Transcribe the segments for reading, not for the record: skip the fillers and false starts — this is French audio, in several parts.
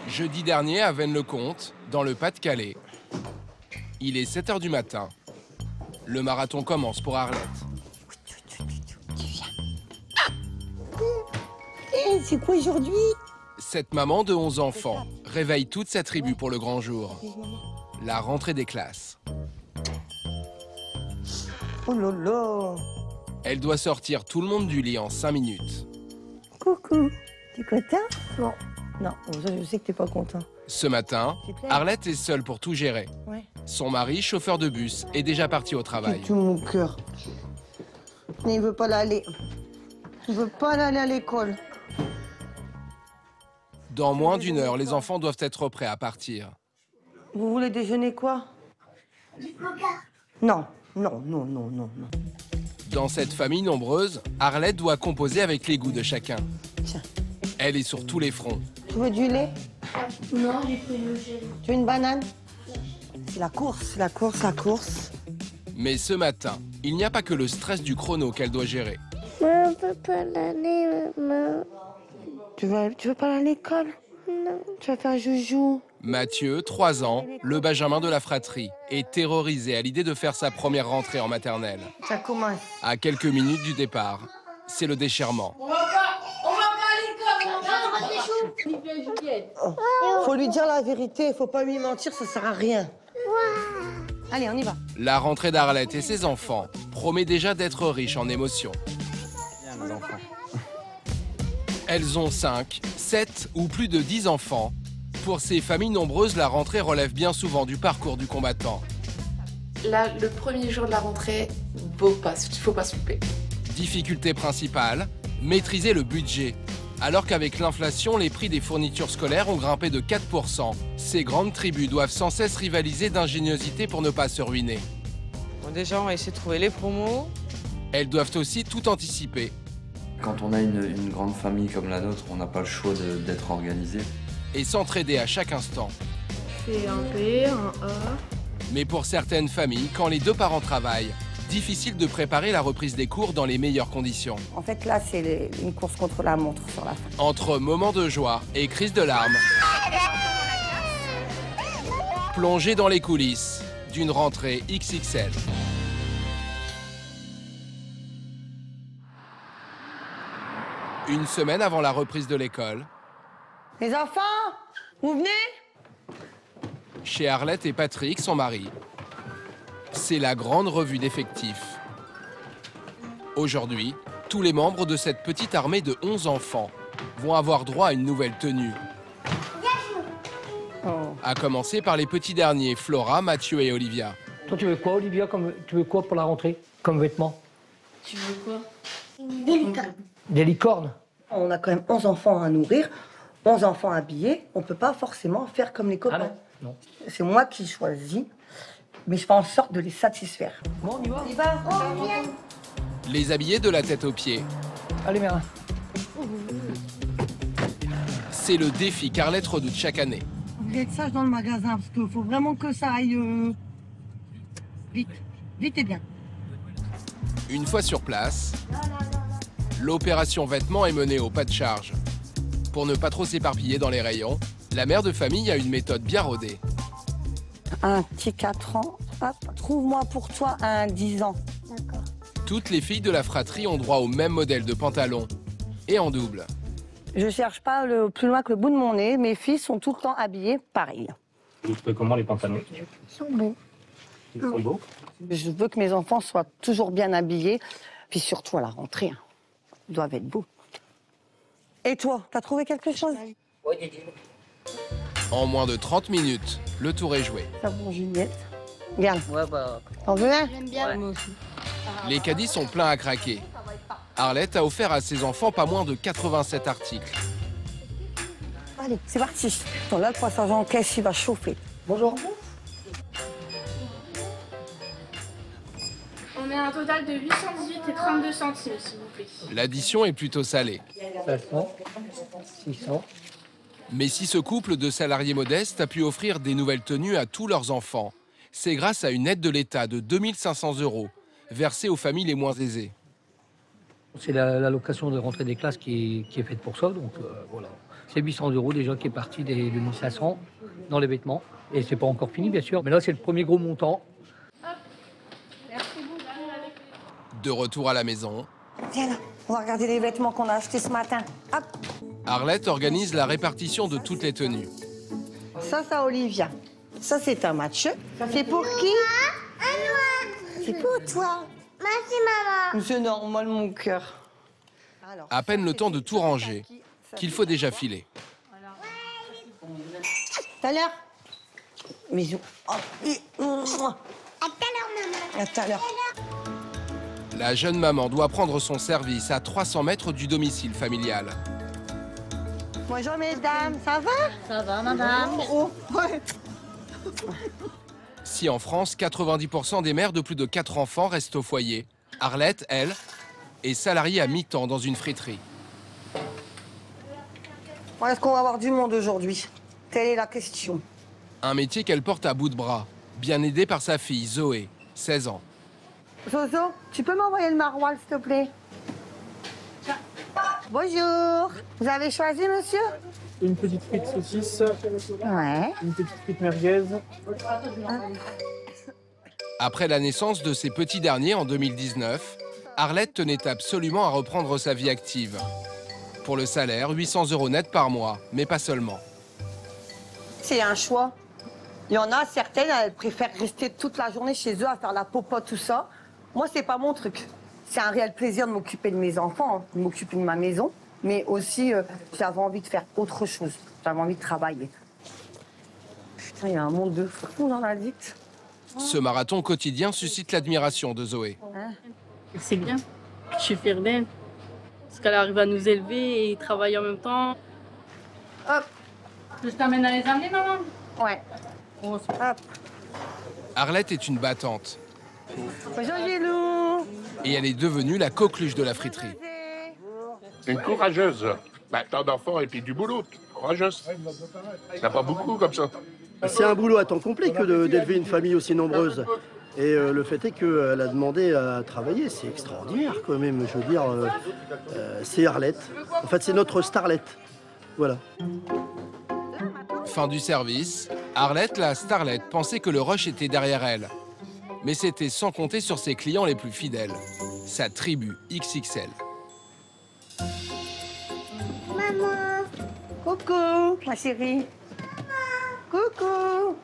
Jeudi dernier à Vennes-le-Comte, dans le Pas-de-Calais. Il est 7 h du matin. Le marathon commence pour Arlette. C'est quoi aujourd'hui? Cette maman de 11 enfants réveille toute sa tribu pour le grand jour. La rentrée des classes. Oh là là! Elle doit sortir tout le monde du lit en 5 minutes. Coucou! T'es content? Non. Non, je sais que t'es pas content. Ce matin, Arlette est seule pour tout gérer. Ouais. Son mari, chauffeur de bus, est déjà parti au travail. Tout mon cœur. Mais il veut pas l'aller. Il veut pas aller à l'école. Dans moins d'une heure, les enfants doivent être prêts à partir. Vous voulez déjeuner quoi? Non, non, non, non, non, non. Dans cette famille nombreuse, Arlette doit composer avec les goûts de chacun. Tiens. Elle est sur tous les fronts. Tu veux du lait? Non, j'ai pris le gel. Tu veux une banane? C'est la course, la course, la course. Mais ce matin, il n'y a pas que le stress du chrono qu'elle doit gérer. Maman, on peut pas aller, maman. Tu veux pas aller à l'école? Non. Tu vas faire joujou. Mathieu, 3 ans, le benjamin de la fratrie, est terrorisé à l'idée de faire sa première rentrée en maternelle. Ça commence. À quelques minutes du départ, c'est le déchirement. On va pas à l'école. Faut lui dire la vérité, faut pas lui mentir, ça sert à rien. Allez, on y va. La rentrée d'Arlette et ses enfants promet déjà d'être riche en émotions. Elles ont 5, 7 ou plus de 10 enfants. Pour ces familles nombreuses, la rentrée relève bien souvent du parcours du combattant. Là, le premier jour de la rentrée, il faut pas se louper. Difficulté principale, maîtriser le budget. Alors qu'avec l'inflation, les prix des fournitures scolaires ont grimpé de 4%. Ces grandes tribus doivent sans cesse rivaliser d'ingéniosité pour ne pas se ruiner. Bon, déjà, on va essayer de trouver les promos. Elles doivent aussi tout anticiper. Quand on a une grande famille comme la nôtre, on n'a pas le choix d'être organisé. Et s'entraider à chaque instant. C'est un B, un A. Mais pour certaines familles, quand les deux parents travaillent, difficile de préparer la reprise des cours dans les meilleures conditions. En fait, là, c'est une course contre la montre sur la fin. Entre moments de joie et crise de larmes, plongée dans les coulisses d'une rentrée XXL. Une semaine avant la reprise de l'école, Les enfants, vous venez? chez Arlette et Patrick, son mari, c'est la grande revue d'effectifs. Aujourd'hui, tous les membres de cette petite armée de 11 enfants vont avoir droit à une nouvelle tenue. Oh. À commencer par les petits derniers, Flora, Mathieu et Olivia. Toi, tu veux quoi, Olivia, tu veux quoi pour la rentrée comme vêtements? Tu veux quoi? Des licornes? On a quand même 11 enfants à nourrir, 11 enfants habillés. On peut pas forcément faire comme les copains. Ah non, non. C'est moi qui choisis, mais je fais en sorte de les satisfaire. Bon, on y va? On y va? Les habiller de la tête aux pieds. Allez, Mérin. C'est le défi qu'Arlette redoute chaque année. Vous voulez être sage dans le magasin, parce qu'il faut vraiment que ça aille vite. Vite et bien. Une fois sur place, l'opération vêtements est menée au pas de charge. Pour ne pas trop s'éparpiller dans les rayons, la mère de famille a une méthode bien rodée. Un petit 4 ans, hop, trouve-moi pour toi un 10 ans. D'accord. Toutes les filles de la fratrie ont droit au même modèle de pantalon et en double. Je cherche pas le plus loin que le bout de mon nez. Mes filles sont tout le temps habillées pareil. Vous trouvez comment les pantalons? Ils sont beaux. Ils sont beaux. Je veux que mes enfants soient toujours bien habillés. Puis surtout à la rentrée, hein. Ils doivent être beaux. Et toi, t'as trouvé quelque chose? En moins de 30 minutes, le tour est joué. Ça bon, Juliette. Regarde. Ouais, bah. T'en veux un? J'aime bien. Moi aussi. Les caddies sont pleins à craquer. Arlette a offert à ses enfants pas moins de 87 articles. Allez, c'est parti. Attends, là, le passage en caisse, il va chauffer. Bonjour. On est à un total de 818 et 32 centimes, s'il vous plaît. L'addition est plutôt salée. 500, 600. Mais si ce couple de salariés modestes a pu offrir des nouvelles tenues à tous leurs enfants, c'est grâce à une aide de l'État de 2 500 € versée aux familles les moins aisées. C'est l'allocation de rentrée des classes qui est faite pour ça, donc voilà. C'est 800 € déjà qui est parti des 2500 dans les vêtements. Et c'est pas encore fini, bien sûr. Mais là, c'est le premier gros montant. De retour à la maison, Viens là, on va regarder les vêtements qu'on a achetés ce matin. Hop, Arlette organise la répartition de toutes les tenues. ça, c'est Olivia. Ça, c'est un match. C'est pour qui? C'est pour toi. Merci, maman. C'est normal, mon cœur. Alors, À peine le temps de tout ranger, qu'il faut déjà filer. tout à l'heure. Bisous. Oh, À tout à l'heure, maman. à tout à l'heure. La jeune maman doit prendre son service à 300 mètres du domicile familial. Bonjour, mesdames. Ça va? Ça va, madame? Oh, ouais. Si en France, 90% des mères de plus de 4 enfants restent au foyer, Arlette, elle, est salariée à mi-temps dans une friterie. Bon, est-ce qu'on va avoir du monde aujourd'hui? Telle est la question. Un métier qu'elle porte à bout de bras, bien aidée par sa fille Zoé, 16 ans. Zozo, tu peux m'envoyer le maroilles, s'il te plaît? Bonjour. Vous avez choisi, monsieur? Une petite frite saucisse, Ouais. une petite frite merguez. Après la naissance de ses petits derniers en 2019, Arlette tenait absolument à reprendre sa vie active. Pour le salaire, 800 € net par mois, mais pas seulement. C'est un choix. Il y en a certaines, elles préfèrent rester toute la journée chez eux à faire la popote, tout ça. Moi, c'est pas mon truc. C'est un réel plaisir de m'occuper de mes enfants, de m'occuper de ma maison, mais aussi, j'avais envie de faire autre chose. J'avais envie de travailler. Putain, il y a un monde de fou dans la vie. Ce marathon quotidien suscite l'admiration de Zoé. C'est bien. Je suis fière d'elle. Parce qu'elle arrive à nous élever et travailler en même temps. Hop, Je t'amène à les amener, maman? ouais. Oh, Hop. Arlette est une battante Bonjour, Gilou. et elle est devenue la coqueluche de la friterie. Une courageuse. Tant d'enfants et puis du boulot. Courageuse. Il n'y en a pas beaucoup comme ça. C'est un boulot à temps complet que d'élever une famille aussi nombreuse. Et le fait est qu'elle a demandé à travailler. C'est extraordinaire quand même. Je veux dire, c'est Arlette. En fait, c'est notre starlette. Voilà. Fin du service, Arlette, la starlette, pensait que le rush était derrière elle. Mais c'était sans compter sur ses clients les plus fidèles, sa tribu XXL. Maman. Coucou, ma chérie. Coucou.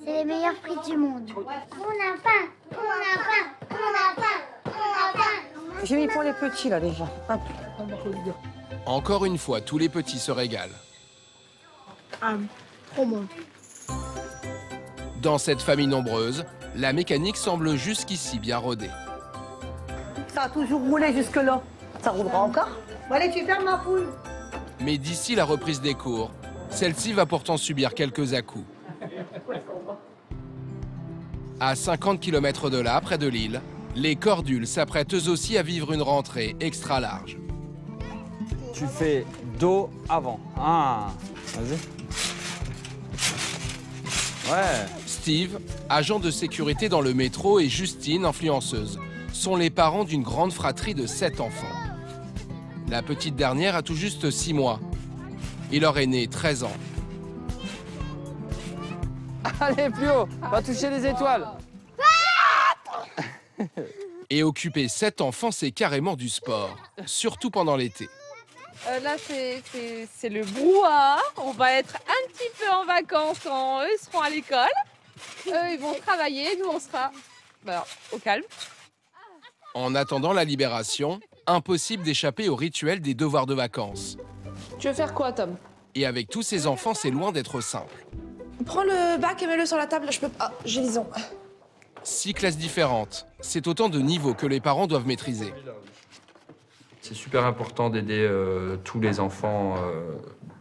C'est les meilleurs frites du monde. On a faim. On a faim. On a faim. On a faim. J'ai mis pour les petits, là, déjà. Hop. Encore une fois, tous les petits se régalent. Ah, trop bon. Dans cette famille nombreuse, la mécanique semble jusqu'ici bien rodée. Ça a toujours roulé jusque-là. Ça roulera encore. Bon, allez, tu fermes ma poule. Mais d'ici la reprise des cours, celle-ci va pourtant subir quelques à-coups. À 50 km de là, près de Lille, les Cordules s'apprêtent eux aussi à vivre une rentrée extra large. Tu fais dos avant. Ah, vas-y. Ouais. Steve, agent de sécurité dans le métro, et Justine, influenceuse, sont les parents d'une grande fratrie de 7 enfants. La petite dernière a tout juste 6 mois. Et leur aîné, 13 ans. Allez, plus haut. Va toucher les étoiles. Et occuper 7 enfants, c'est carrément du sport, surtout pendant l'été. Là, c'est le brouhaha. On va être un petit peu en vacances quand eux seront à l'école. Eux, ils vont travailler. Nous, on sera au calme. En attendant la libération, impossible d'échapper au rituel des devoirs de vacances. Tu veux faire quoi, Tom? Et avec tous ces enfants, c'est loin d'être simple. Prends le bac et mets-le sur la table. Je peux pas. J'ai les ongles. 6 classes différentes, c'est autant de niveaux que les parents doivent maîtriser. C'est super important d'aider tous les enfants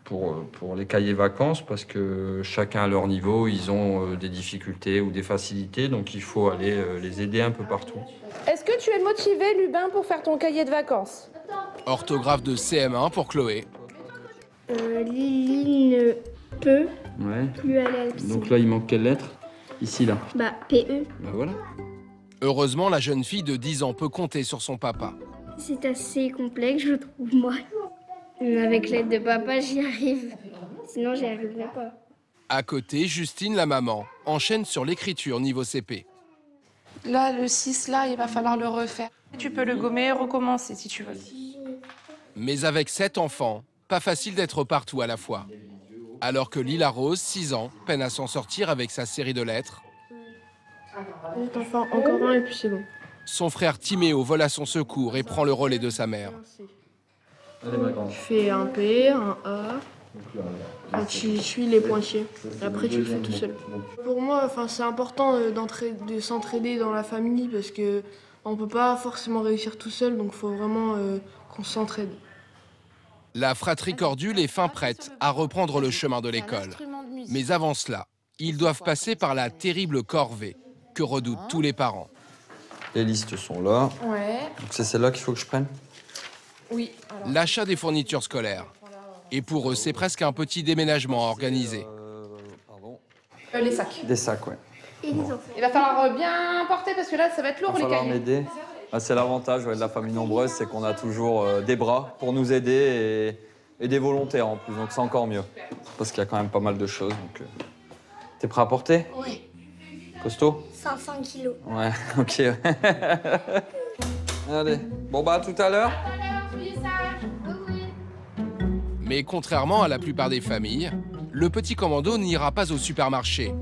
pour les cahiers vacances parce que chacun à leur niveau, ils ont des difficultés ou des facilités, donc il faut aller les aider un peu partout. Est-ce que tu es motivé, Lubin, pour faire ton cahier de vacances? Orthographe de CM1 pour Chloé. Lily ne peut Ouais. plus aller à la piscine. Donc là, il manque quelle lettre? Ici, là. Bah, PE. Bah voilà. Heureusement, la jeune fille de 10 ans peut compter sur son papa. C'est assez complexe, je trouve, moi. Avec l'aide de papa, j'y arrive. Sinon, j'y arriverai pas. À côté, Justine, la maman, enchaîne sur l'écriture niveau CP. Là, le 6, là, il va falloir le refaire. Tu peux le gommer et recommencer si tu veux. Mais avec 7 enfants, pas facile d'être partout à la fois. Alors que Lila Rose, 6 ans, peine à s'en sortir avec sa série de lettres. Enfin, encore un et puis c'est bon. Son frère Timéo vole à son secours et prend le relais de sa mère. Tu fais un P, un A, et tu suis les pointillés. Après, tu le fais tout seul. Pour moi, c'est important de s'entraider dans la famille parce que on peut pas forcément réussir tout seul, donc il faut vraiment qu'on s'entraide. La fratrie Cordule est fin prête à reprendre le chemin de l'école. Mais avant cela, ils doivent passer par la terrible corvée que redoutent tous les parents. Les listes sont là. Ouais. Donc c'est celle-là qu'il faut que je prenne? Oui. L'achat des fournitures scolaires. Et pour eux, c'est presque un petit déménagement à organiser. Les sacs. Des sacs, ouais. Il va falloir bien porter parce que là, ça va être lourd Il va les falloir cahiers. m'aider. Ah, c'est l'avantage de la famille nombreuse, c'est qu'on a toujours des bras pour nous aider et des volontaires en plus, donc c'est encore mieux. Parce qu'il y a quand même pas mal de choses. T'es prêt à porter? Oui. Costaud? 500 kilos. Ouais, ok. Allez, bon bah à tout à l'heure. Mais contrairement à la plupart des familles, le petit commando n'ira pas au supermarché.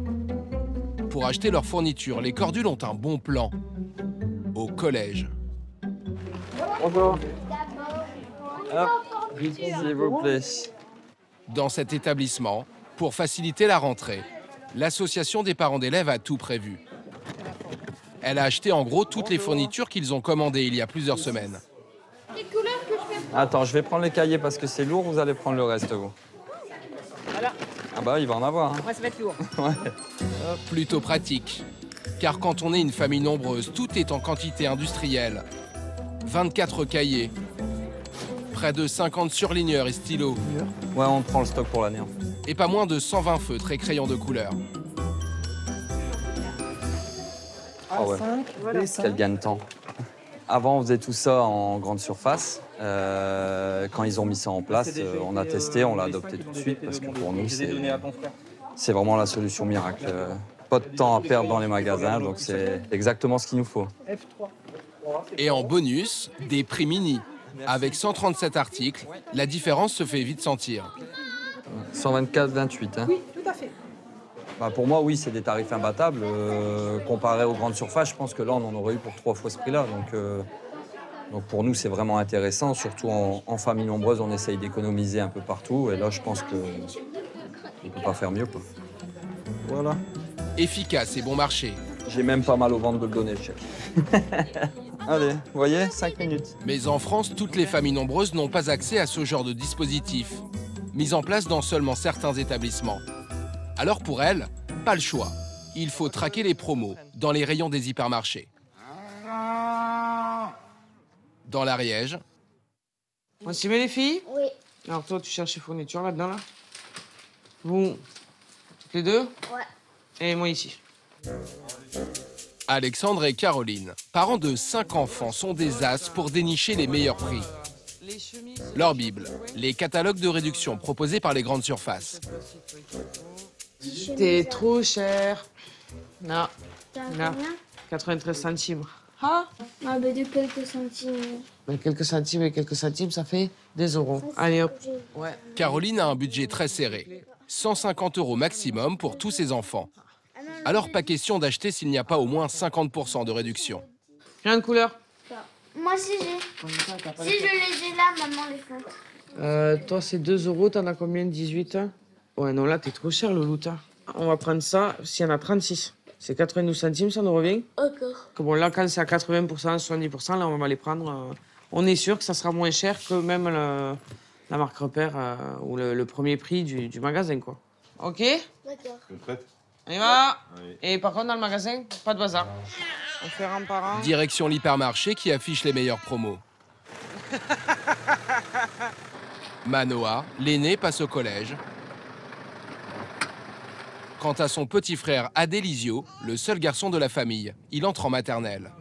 Pour acheter leurs fournitures, les Cordules ont un bon plan. Au collège. Bonjour. Hop, s'il vous plaît. Dans cet établissement, pour faciliter la rentrée, l'association des parents d'élèves a tout prévu. Elle a acheté en gros toutes les fournitures qu'ils ont commandées il y a plusieurs semaines. Attends, je vais prendre les cahiers parce que c'est lourd, vous allez prendre le reste, vous. Voilà. Ah bah, il va en avoir. Hein. Ouais, ça va être lourd. Ouais. Plutôt pratique. Car quand on est une famille nombreuse, tout est en quantité industrielle. 24 cahiers, près de 50 surligneurs et stylos. Ouais, on prend le stock pour l'année. En fait. Et pas moins de 120 feutres et crayons de couleur. Ah ouais. Quel gain de temps. Avant, on faisait tout ça en grande surface. Quand ils ont mis ça en place, on a testé, on l'a adopté tout de suite parce que pour nous, c'est vraiment la solution miracle. Pas de temps à perdre dans les magasins, donc c'est exactement ce qu'il nous faut. Et en bonus, des prix mini. Avec 137 articles, la différence se fait vite sentir. 124,28. Hein. Oui, tout à fait. Bah pour moi, oui, c'est des tarifs imbattables. Comparé aux grandes surfaces, je pense que là, on en aurait eu pour 3 fois ce prix-là. Donc pour nous, c'est vraiment intéressant. Surtout en famille nombreuse, on essaye d'économiser un peu partout. Et là, je pense qu'on ne peut pas faire mieux, quoi. Voilà. Efficace et bon marché. J'ai même pas mal au ventre de le donner, le chèque. Allez, vous voyez, 5 minutes. Mais en France, toutes les familles nombreuses n'ont pas accès à ce genre de dispositif, mis en place dans seulement certains établissements. Alors pour elles, pas le choix. Il faut traquer les promos dans les rayons des hypermarchés. Dans l'Ariège. On s'y met les filles? Oui. Alors toi, tu cherches les fournitures là-dedans, là? Vous, toutes les deux? Ouais. Et moi ici. Alexandre et Caroline, parents de 5 enfants, sont des as pour dénicher les meilleurs prix. Leur Bible, les catalogues de réduction proposés par les grandes surfaces. T'es trop cher. Non. T'as Non. combien? 93 centimes. Ah, mais de quelques centimes. Mais quelques centimes et quelques centimes, ça fait des euros. Allez hop. Ouais. Caroline a un budget très serré. 150 € maximum pour tous ses enfants. Alors pas question d'acheter s'il n'y a pas au moins 50% de réduction. Rien de couleur? Moi, si j'ai. Si je les ai là, maman les compte. Toi, c'est 2 euros. T'en as combien? 18? Ouais, non, là, t'es trop cher, le louta. On va prendre ça. S'il y en a 36, c'est 92 centimes, ça nous revient. D'accord. Que bon, là, quand c'est à 80%, 70%, là, on va les prendre. On est sûr que ça sera moins cher que même la marque repère ou le premier prix du magasin, quoi. OK? D'accord. On y va. Oui. Et par contre, dans le magasin, pas de bazar. On fait rang par rang. Direction l'hypermarché qui affiche les meilleures promos. Manoa, l'aîné, passe au collège. Quant à son petit frère Adélisio, le seul garçon de la famille, il entre en maternelle.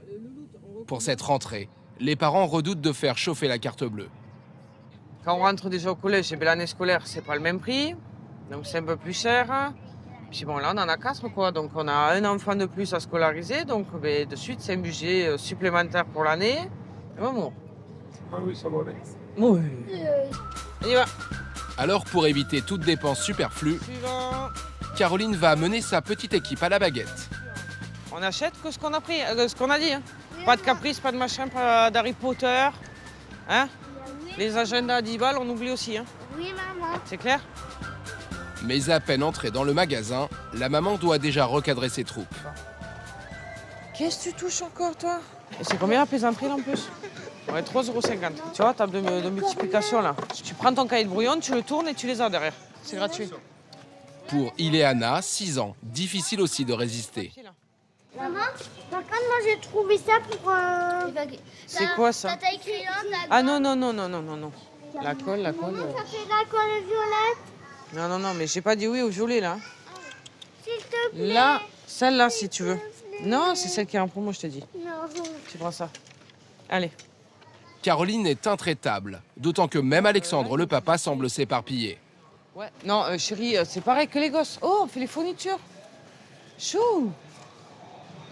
Pour cette rentrée, les parents redoutent de faire chauffer la carte bleue. Quand on rentre déjà au collège, et l'année scolaire, c'est pas le même prix. Donc c'est un peu plus cher. Puis bon, là, on en a 4, quoi. Donc on a un enfant de plus à scolariser. Donc de suite, c'est un budget supplémentaire pour l'année. Bon. Ah oui, ça va aller. Oui. On y va. Alors, pour éviter toute dépense superflue, Suivant. Caroline va amener sa petite équipe à la baguette. On achète que ce qu'on a pris, ce qu'on a dit. Hein. Pas de caprice, pas de machin, pas d'Harry Potter. Hein? Les agendas à 10 balles, on oublie aussi. Hein. Oui, maman. C'est clair? Mais à peine entrée dans le magasin, la maman doit déjà recadrer ses troupes. Qu'est-ce que tu touches encore, toi? Et c'est combien la plaisanterie, là, en plus? Ouais, 3,50 €. Tu vois, table de multiplication, là. Tu prends ton cahier de brouillon, tu le tournes et tu les as derrière. C'est gratuit. Pour Ileana, 6 ans, difficile aussi de résister. Maman, par contre, moi j'ai trouvé ça pour. C'est quoi ça? Ta taille crayon, Ah non. La colle. Maman, ça fait la colle violette. Non, mais j'ai pas dit oui au violet, là. S'il te plaît. Là, celle-là, si tu veux. Non, c'est celle qui est en promo, je te dis. Non. Tu prends ça. Allez. Caroline est intraitable, d'autant que même Alexandre, le papa, semble s'éparpiller. Ouais. Non, chérie, c'est pareil que les gosses. Oh, on fait les fournitures. Chou.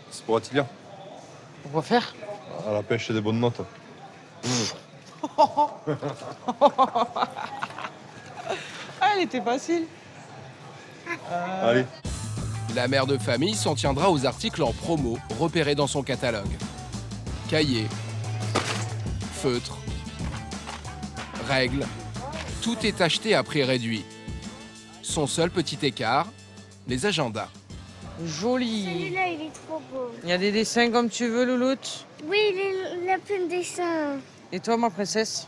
C'est pour Attilia. Pourquoi faire? À la pêche des bonnes notes. Ah, elle était facile. Allez. La mère de famille s'en tiendra aux articles en promo repérés dans son catalogue. Cahiers, feutres, règles, tout est acheté à prix réduit. Son seul petit écart, les agendas. Joli. Celui-là, il est trop beau. Il y a des dessins comme tu veux, Louloute? Oui, il a plein de dessins. Et toi, ma princesse?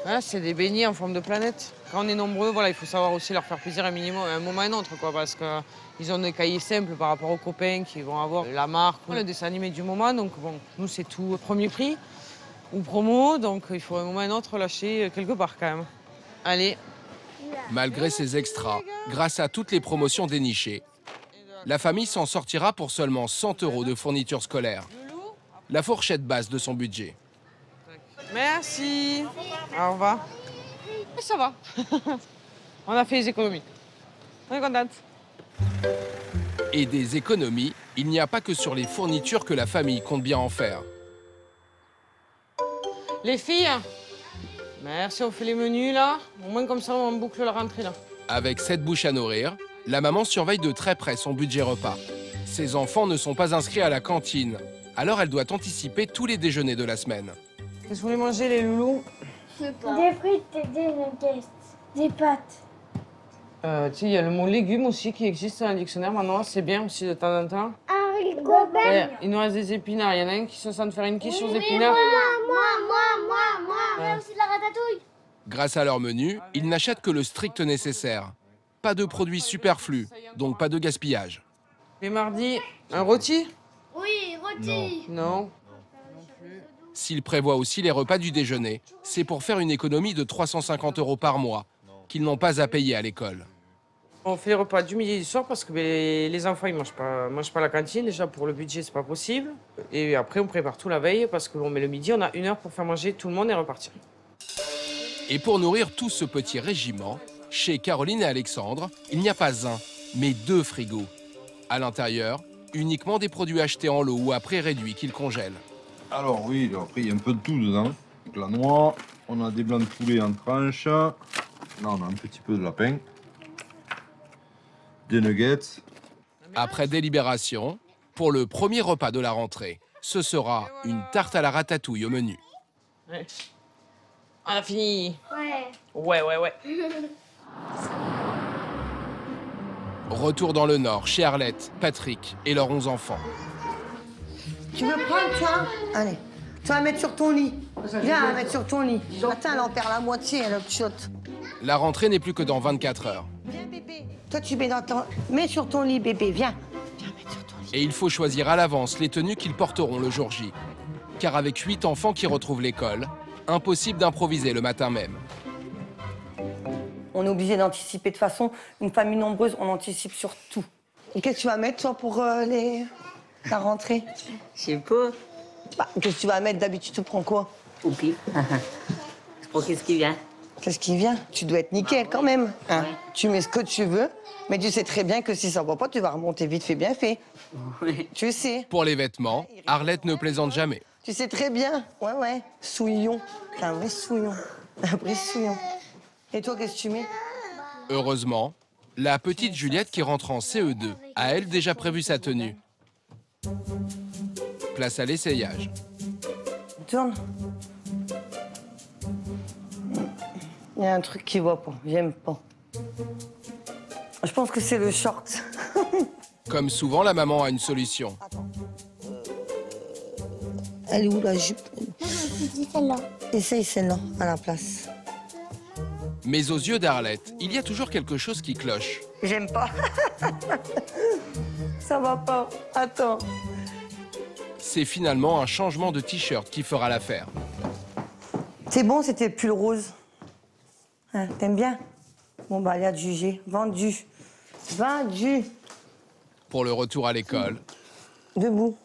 Ah, c'est des beignets en forme de planète. Quand on est nombreux, voilà, il faut savoir aussi leur faire plaisir un minimum, un moment et un autre, quoi, parce qu'ils ont des cahiers simples par rapport aux copains qui vont avoir la marque ou le dessin animé du moment. Donc bon, nous, c'est tout premier prix ou promo, donc il faut un moment et un autre lâcher quelque part quand même. Allez. Malgré ces extras, grâce à toutes les promotions dénichées, la famille s'en sortira pour seulement 100 € de fournitures scolaires. La fourchette basse de son budget. Merci. Au revoir. Ça va. On a fait les économies. On est contente. Et des économies, il n'y a pas que sur les fournitures que la famille compte bien en faire. Les filles, merci, on fait les menus là. Au moins comme ça, on boucle la rentrée là. Avec 7 bouches à nourrir, la maman surveille de très près son budget repas. Ses enfants ne sont pas inscrits à la cantine, alors elle doit anticiper tous les déjeuners de la semaine. Qu'est-ce que vous voulez manger, les loulous? Des frites et des nuggets. Des pâtes. Tu sais, il y a le mot légumes aussi qui existe dans le dictionnaire maintenant, c'est bien aussi de temps en temps. Haricots verts. Il nous reste des épinards, il y en a un qui se sent de faire une quiche sur les épinards. Moi, aussi de la ratatouille. Grâce à leur menu, ils n'achètent que le strict nécessaire. Pas de produits superflus, donc pas de gaspillage. Les mardis, un rôti? Oui, rôti. Non. S'ils prévoient aussi les repas du déjeuner, c'est pour faire une économie de 350 € par mois, qu'ils n'ont pas à payer à l'école. On fait les repas du midi et du soir parce que les enfants ils mangent pas à la cantine. Déjà pour le budget c'est pas possible. Et après on prépare tout la veille parce que le midi on a 1 heure pour faire manger tout le monde et repartir. Et pour nourrir tout ce petit régiment, chez Caroline et Alexandre, il n'y a pas un, mais 2 frigos. À l'intérieur, uniquement des produits achetés en lot ou à prix réduit qu'ils congèlent. Alors oui, après il y a un peu de tout dedans. Donc, la noix, on a des blancs de poulet en tranches. Là on a un petit peu de lapin. Des nuggets. Après délibération, pour le premier repas de la rentrée, ce sera une tarte à la ratatouille au menu. Ouais. On a fini. Ouais. Ouais. Retour dans le Nord, chez Arlette, Patrick et leurs 11 enfants. Tu veux prendre, toi? Allez. Tu vas mettre sur ton lit. Viens, mettre sur ton lit. Attends, elle en perd la moitié, elle chiotte. La rentrée n'est plus que dans 24 heures. Viens, bébé. Toi, tu mets dans ton... Mets sur ton lit, bébé, viens. Viens mettre sur ton lit. Et il faut choisir à l'avance les tenues qu'ils porteront le jour J. Car avec 8 enfants qui retrouvent l'école, impossible d'improviser le matin même. On est obligé d'anticiper. De toute façon, une famille nombreuse, on anticipe sur tout. Et qu'est-ce que tu vas mettre, toi, pour ta rentrée? Je sais pas. Bah, qu'est-ce que tu vas mettre? D'habitude, tu prends quoi? Au pire. Je prends qu'est-ce qui vient. Qu'est-ce qui vient? Tu dois être nickel quand même. Hein. Tu mets ce que tu veux, mais tu sais très bien que si ça va pas, tu vas remonter vite fait, bien fait. Oui. Tu sais. Pour les vêtements, Arlette ne plaisante jamais. Tu sais très bien. Ouais, ouais. Souillon. T'es un vrai souillon. Un vrai souillon. Et toi, qu'est-ce que tu mets? Heureusement, la petite Juliette qui rentre en CE2 a elle déjà prévu sa tenue. Place à l'essayage. Tourne. Il y a un truc qui va pas, j'aime pas. Je pense que c'est le short. Comme souvent, la maman a une solution. Elle est où la jupe? C'est celle-là. Essaye celle-là à la place. Mais aux yeux d'Arlette, il y a toujours quelque chose qui cloche. J'aime pas. Ça va pas. Attends. C'est finalement un changement de t-shirt qui fera l'affaire. C'est bon, c'était le pull rose. Hein, t'aimes bien? Bon, bah, allez à te juger. Vendu. Vendu. Pour le retour à l'école, Debout.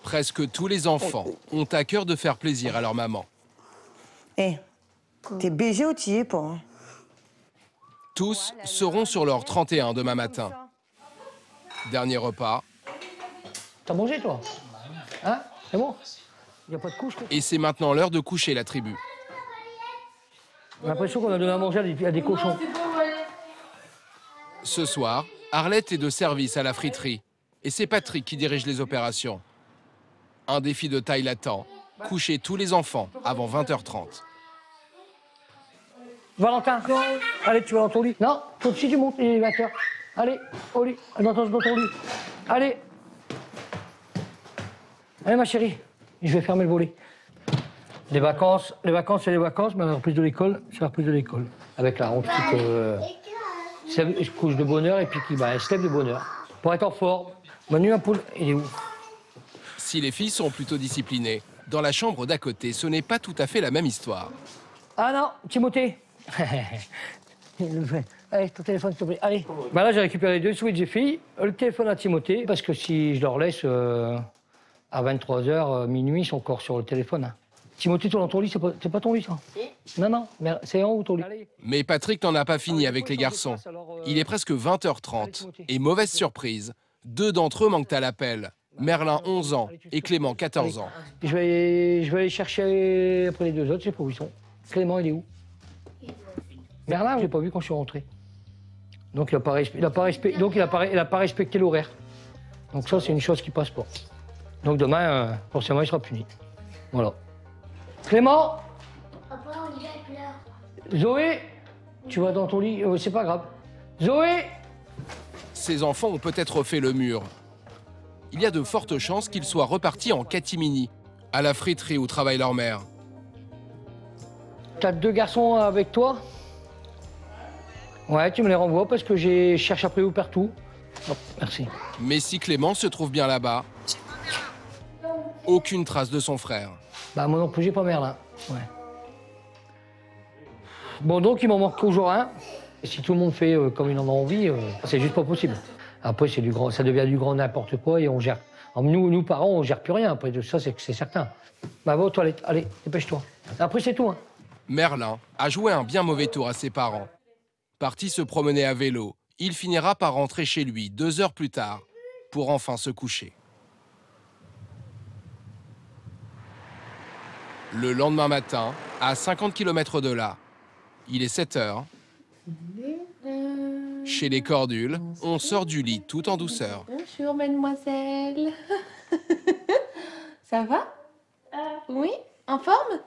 presque tous les enfants ont à cœur de faire plaisir à leur maman. Hé, t'es BG ou t'y es pas? Hein? Tous seront sur leur 31 demain matin. Dernier repas. T'as mangé, toi? Hein? C'est bon? Il n'y a pas de couche, quoi. Et c'est maintenant l'heure de coucher la tribu. J'ai l'impression qu'on a donné à manger à des cochons. Ce soir, Arlette est de service à la friterie. Et c'est Patrick qui dirige les opérations. Un défi de taille l'attend. Coucher tous les enfants avant 20h30. Valentin, allez, tu vas dans ton lit. Non, toi aussi tu montes, il est 20h. Allez, au lit, dans ton lit. Allez. Allez, ma chérie, je vais fermer le volet. Les vacances, c'est les vacances, mais la reprise de l'école, c'est la reprise de l'école. Avec la rentrée se couche de bonne heure et puis elle se lève de bonne heure. Pour être en forme. Manu, un poule, il est où? Si les filles sont plutôt disciplinées, dans la chambre d'à côté, ce n'est pas tout à fait la même histoire. Ah non, Timothée. Allez, ton téléphone, s'il te plaît. Allez. Bah là, j'ai récupéré les deux switches des filles, le téléphone à Timothée, parce que si je leur laisse à 23h, minuit, ils sont encore sur le téléphone. Hein. Timothée, toi dans ton lit, c'est pas ton lit, ça? Non, mais c'est en haut ton lit. Mais Patrick n'en a pas fini avec les garçons. Il est presque 20h30. Et mauvaise surprise, deux d'entre eux manquent à l'appel. Merlin, 11 ans, et Clément, 14 ans. Je vais aller chercher après les deux autres, je sais pas où ils sont. Clément, il est où? Merlin, je l'ai pas vu quand je suis rentré. Donc il n'a pas respecté l'horaire. Donc ça, c'est une chose qui passe pas. Donc demain, forcément, il sera puni. Voilà. Clément! Papa, Olivia pleure. Zoé! Tu vas dans ton lit, c'est pas grave. Zoé! Ces enfants ont peut-être fait le mur. Il y a de fortes chances qu'ils soient repartis en catimini, à la friterie où travaille leur mère. T'as deux garçons avec toi? Ouais, tu me les renvoies parce que je cherche après vous partout. Oh, merci. Mais si Clément se trouve bien là-bas, aucune trace de son frère. Bah moi non plus, j'ai pas Merlin. Ouais. Bon, donc il m'en manque toujours un. Et si tout le monde fait comme il en a envie, c'est juste pas possible. Après, ça devient du grand n'importe quoi et on gère. Nous, parents, on gère plus rien. Après, ça, c'est certain. Bah va aux toilettes, allez, dépêche-toi. Après, c'est tout. Hein. Merlin a joué un bien mauvais tour à ses parents. Parti se promener à vélo, il finira par rentrer chez lui 2 heures plus tard pour enfin se coucher. Le lendemain matin, à 50 km de là, il est 7 heures. Chez les Cordules, on sort du lit tout en douceur. Bonjour, mademoiselle. Ça va? Oui? En forme?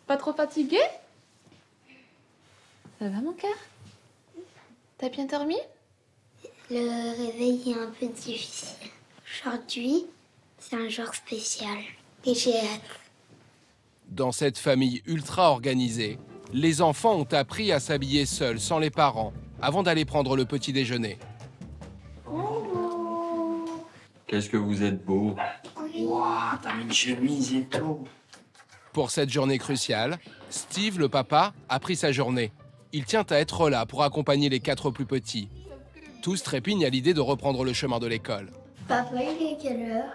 Pas trop fatiguée? Ça va, mon cœur? T'as bien dormi? Le réveil est un peu difficile. Aujourd'hui, c'est un jour spécial et j'ai hâte. Dans cette famille ultra organisée, les enfants ont appris à s'habiller seuls, sans les parents, avant d'aller prendre le petit déjeuner. Qu'est-ce que vous êtes beau. Waouh, t'as mis une chemise et tout. Pour cette journée cruciale, Steve, le papa, a pris sa journée. Il tient à être là pour accompagner les 4 plus petits. Tous trépignent à l'idée de reprendre le chemin de l'école. Papa, il est quelle heure?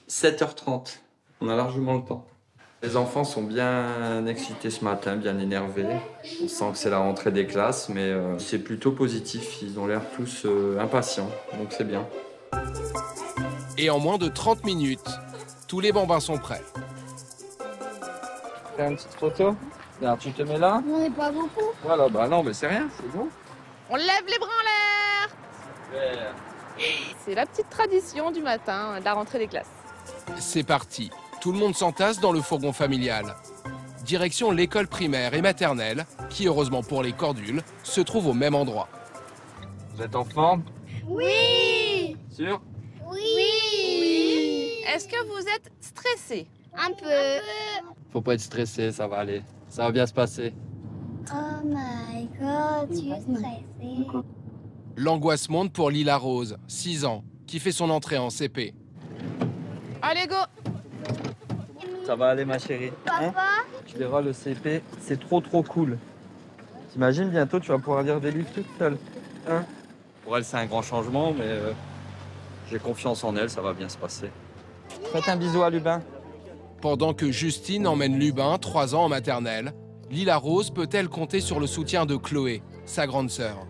7h30. On a largement le temps. Les enfants sont bien excités ce matin, bien énervés. On sent que c'est la rentrée des classes, mais c'est plutôt positif. Ils ont l'air tous impatients, donc c'est bien. Et en moins de 30 minutes, tous les bambins sont prêts. Fais une petite photo. Regarde, tu te mets là. On n'est pas beaucoup. Voilà, bah non, mais c'est rien, c'est bon. On lève les bras en l'air. C'est la petite tradition du matin, de la rentrée des classes. C'est parti. Tout le monde s'entasse dans le fourgon familial. Direction l'école primaire et maternelle, qui, heureusement pour les cordules, se trouve au même endroit. Vous êtes en forme? Oui. Sûr? Oui. Est-ce que vous êtes stressé? Un peu. Faut pas être stressé, ça va aller. Ça va bien se passer. Oh my god, tu es stressée. L'angoisse monte pour Lila Rose, 6 ans, qui fait son entrée en CP. Allez, go! Ça va aller, ma chérie. Papa? Tu verras, le CP, c'est trop cool. T'imagines, bientôt, tu vas pouvoir lire des livres toute seule. Hein? Pour elle, c'est un grand changement, mais j'ai confiance en elle, ça va bien se passer. Faites un bisou à Lubin. Pendant que Justine emmène Lubin, 3 ans en maternelle, Lila Rose peut-elle compter sur le soutien de Chloé, sa grande sœur?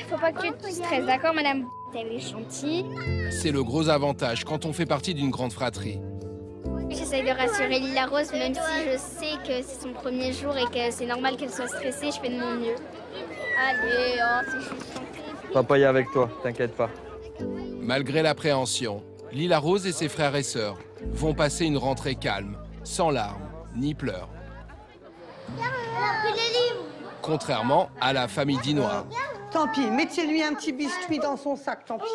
Faut pas que tu te stresses, d'accord, madame? Elle est gentille. C'est le gros avantage quand on fait partie d'une grande fratrie. J'essaye de rassurer Lila Rose, même si je sais que c'est son premier jour et que c'est normal qu'elle soit stressée, je fais de mon mieux. Allez, oh, c'est juste. Papa est avec toi, t'inquiète pas. Malgré l'appréhension, Lila Rose et ses frères et sœurs vont passer une rentrée calme, sans larmes ni pleurs. Contrairement à la famille Dinois. Tant pis, mettez-lui un petit biscuit dans son sac, tant pis.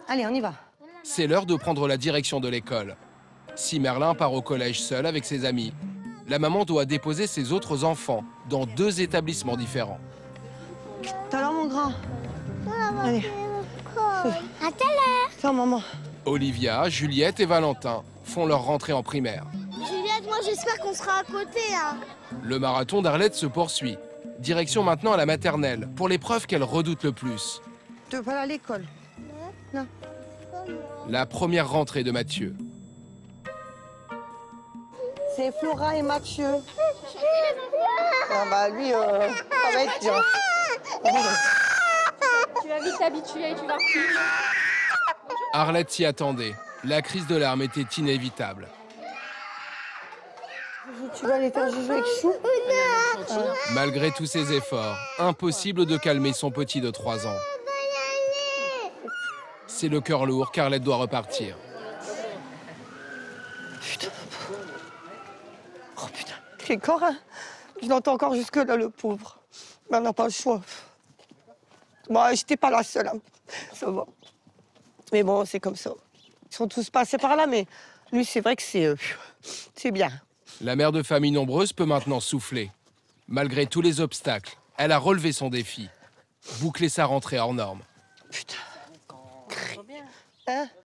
Allez, on y va. C'est l'heure de prendre la direction de l'école. Si Merlin part au collège seul avec ses amis, la maman doit déposer ses autres enfants dans 2 établissements différents. T'as l'heure, mon grand? Allez. À tout à l'heure. Tiens, maman. Olivia, Juliette et Valentin font leur rentrée en primaire. Juliette, moi j'espère qu'on sera à côté, hein. Le marathon d'Arlette se poursuit. Direction maintenant à la maternelle, pour l'épreuve qu'elle redoute le plus. Tu veux pas aller à l'école? Non. La première rentrée de Mathieu. C'est Flora et Mathieu. Ah bah lui, ça va être dur. Tu vas vite t'habituer et tu vas reculer. Arlette s'y attendait. La crise de larmes était inévitable. Tu vas aller faire jouer avec Chou? Malgré tous ses efforts, impossible de calmer son petit de 3 ans. C'est le cœur lourd qu'Arlette doit repartir. Putain. Oh putain. C'est corps, hein. Je l'entends encore jusque-là, le pauvre. Mais on n'a pas le choix. Moi, j'étais pas la seule. Hein. Ça va. Mais bon, c'est comme ça. Ils sont tous passés par là, mais lui, c'est vrai que c'est bien. La mère de famille nombreuse peut maintenant souffler. Malgré tous les obstacles, elle a relevé son défi. Boucler sa rentrée hors norme. Putain. Hein?